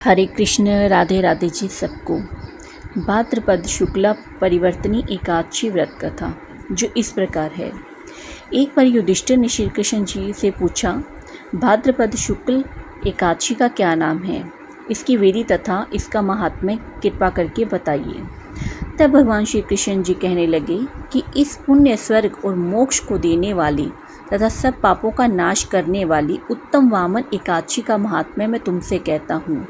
हरे कृष्ण। राधे राधे जी सबको। भाद्रपद शुक्ला परिवर्तनी एकादशी व्रत कथा जो इस प्रकार है। एक बार युधिष्ठिर ने श्री कृष्ण जी से पूछा, भाद्रपद शुक्ल एकादशी का क्या नाम है, इसकी विधि तथा इसका महात्म्य कृपा करके बताइए। तब भगवान श्री कृष्ण जी कहने लगे कि इस पुण्य स्वर्ग और मोक्ष को देने वाली तथा सब पापों का नाश करने वाली उत्तम वामन एकादशी का महात्म्य मैं तुमसे कहता हूँ,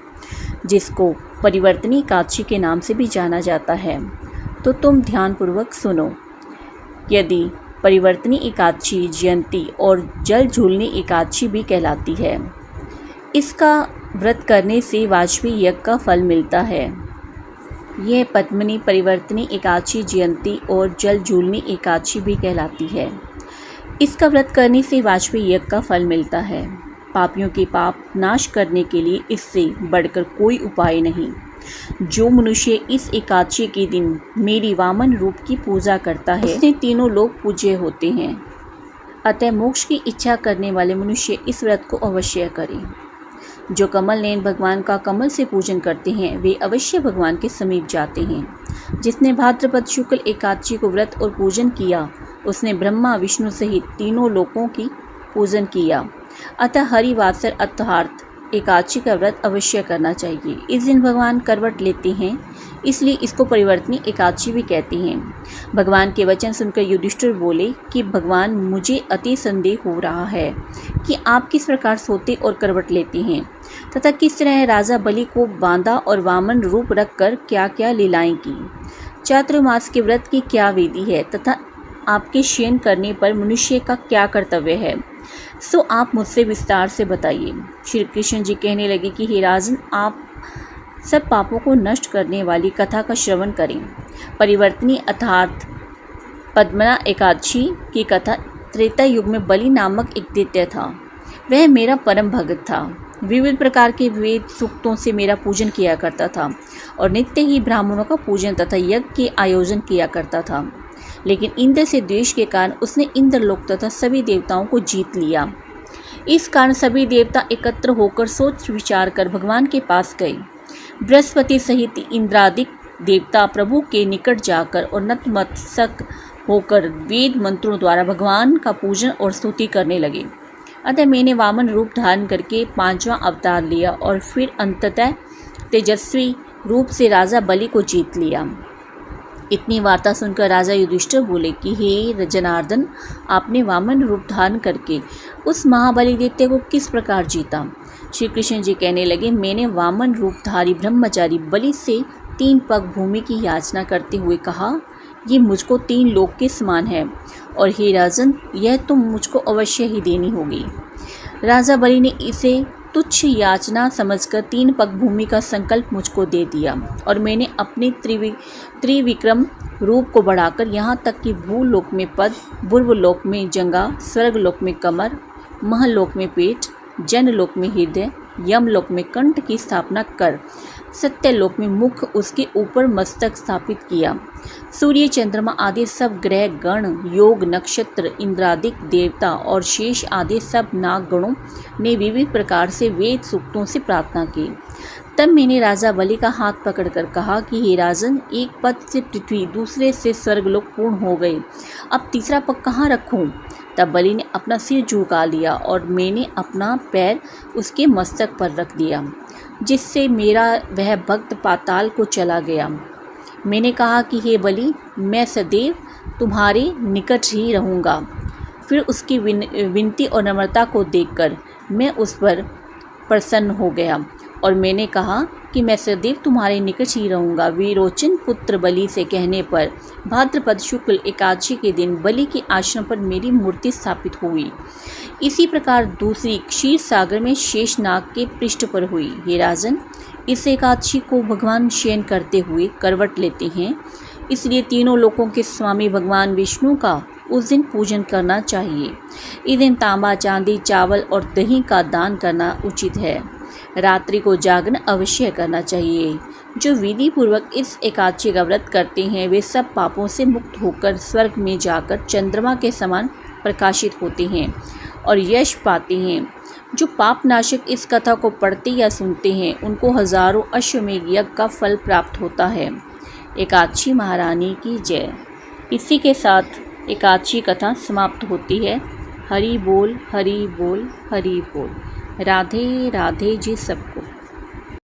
जिसको परिवर्तनी एकादशी के नाम से भी जाना जाता है। तो तुम ध्यानपूर्वक सुनो। यदि परिवर्तनी एकादशी जयंती और जल झूलनी एकादशी भी कहलाती है। इसका व्रत करने से वाजपेयी यज्ञ का फल मिलता है। यह पद्मिनी परिवर्तनी एकादशी जयंती और जल झूलनी एकादशी भी कहलाती है। इसका व्रत करने से वाजपेयी यज्ञ का फल मिलता है। पापियों के पाप नाश करने के लिए इससे बढ़कर कोई उपाय नहीं। जो मनुष्य इस एकादशी के दिन मेरी वामन रूप की पूजा करता है, उसने तीनों लोग पूज्य होते हैं। अतः मोक्ष की इच्छा करने वाले मनुष्य इस व्रत को अवश्य करें। जो कमल नयन भगवान का कमल से पूजन करते हैं, वे अवश्य भगवान के समीप जाते हैं। जिसने भाद्रपद शुक्ल एकादशी को व्रत और पूजन किया, उसने ब्रह्मा विष्णु सहित तीनों लोकों की पूजन किया। अतः हरिवासर अर्थात एकादशी का व्रत अवश्य करना चाहिए। इस दिन भगवान करवट लेते हैं, इसलिए इसको परिवर्तनी एकादशी भी कहते हैं। भगवान के वचन सुनकर युधिष्ठिर बोले कि भगवान, मुझे अति संदेह हो रहा है कि आप किस प्रकार सोते और करवट लेते हैं तथा किस तरह राजा बलि को बांधा और वामन रूप रखकर क्या क्या लीलाएं की। चातुर्मास के व्रत की क्या विधि है तथा आपके शयन करने पर मनुष्य का क्या कर्तव्य है, सो आप मुझसे विस्तार से बताइए। श्री कृष्ण जी कहने लगे कि हे राजन, आप सब पापों को नष्ट करने वाली कथा का श्रवण करें। परिवर्तनी अर्थात पद्मना एकादशी की कथा त्रेता युग में बलि नामक एक दैत्य था। वह मेरा परम भक्त था। विविध प्रकार के वेद सूक्तों से मेरा पूजन किया करता था और नित्य ही ब्राह्मणों का पूजन तथा यज्ञ के आयोजन किया करता था। लेकिन इंद्र से द्वेष के कारण उसने इंद्रलोक तथा सभी देवताओं को जीत लिया। इस कारण सभी देवता एकत्र होकर सोच विचार कर भगवान के पास गए। बृहस्पति सहित इंद्रादिक देवता प्रभु के निकट जाकर और नतमस्तक होकर वेद मंत्रों द्वारा भगवान का पूजन और स्तुति करने लगे। अतः मैंने वामन रूप धारण करके 5वां अवतार लिया और फिर अंततः तेजस्वी रूप से राजा बलि को जीत लिया। इतनी वार्ता सुनकर राजा युधिष्ठिर बोले कि हे जनार्दन, आपने वामन रूप धारण करके उस महाबली दैत्य को किस प्रकार जीता। श्री कृष्ण जी कहने लगे, मैंने वामन रूपधारी ब्रह्मचारी बलि से 3 पग भूमि की याचना करते हुए कहा, ये मुझको 3 लोक के समान है और हे राजन, यह तुम मुझको अवश्य ही देनी होगी। राजा बलि ने इसे तुच्छ याचना समझकर 3 पग भूमि का संकल्प मुझको दे दिया और मैंने अपने त्रिविक्रम रूप को बढ़ाकर यहाँ तक कि भूलोक में पद, बुर्वलोक में जंगा, स्वर्गलोक में कमर, महलोक में पेट, जनलोक में हृदय, यमलोक में कंठ की स्थापना कर सत्यलोक में मुख, उसके ऊपर मस्तक स्थापित किया। सूर्य, चंद्रमा आदि सब ग्रह गण, योग, नक्षत्र, इंद्रादिक देवता और शेष आदि सब नाग गणों ने विविध प्रकार से वेद सूक्तों से प्रार्थना की। तब मैंने राजा बलि का हाथ पकड़कर कहा कि हे राजन, एक पद से पृथ्वी, दूसरे से स्वर्गलोक पूर्ण हो गए, अब तीसरा पग कहाँ रखूं। तब बलि ने अपना सिर झुका लिया और मैंने अपना पैर उसके मस्तक पर रख दिया, जिससे मेरा वह भक्त पाताल को चला गया। मैंने कहा कि हे बलि, मैं सदैव तुम्हारे निकट ही रहूँगा। फिर उसकी विनती और नम्रता को देखकर मैं उस पर प्रसन्न हो गया और मैंने कहा कि मैं सदैव तुम्हारे निकट ही रहूँगा। विरोचन पुत्र बलि से कहने पर भाद्रपद शुक्ल एकादशी के दिन बलि के आश्रम पर मेरी मूर्ति स्थापित हुई। इसी प्रकार दूसरी क्षीर सागर में शेषनाग के पृष्ठ पर हुई। हे राजन, इस एकादशी को भगवान शयन करते हुए करवट लेते हैं, इसलिए तीनों लोकों के स्वामी भगवान विष्णु का उस दिन पूजन करना चाहिए। इस दिन तांबा, चांदी, चावल और दही का दान करना उचित है। रात्रि को जागरण अवश्य करना चाहिए। जो विधि पूर्वक इस एकादशी का व्रत करते हैं, वे सब पापों से मुक्त होकर स्वर्ग में जाकर चंद्रमा के समान प्रकाशित होते हैं और यश पाते हैं। जो पाप नाशक इस कथा को पढ़ते या सुनते हैं उनको हजारों अश्वमेध यज्ञ का फल प्राप्त होता है। एकादशी महारानी की जय। इसी के साथ एकादशी कथा समाप्त होती है। हरि बोल हरि बोल हरि बोल। राधे राधे जी सबको।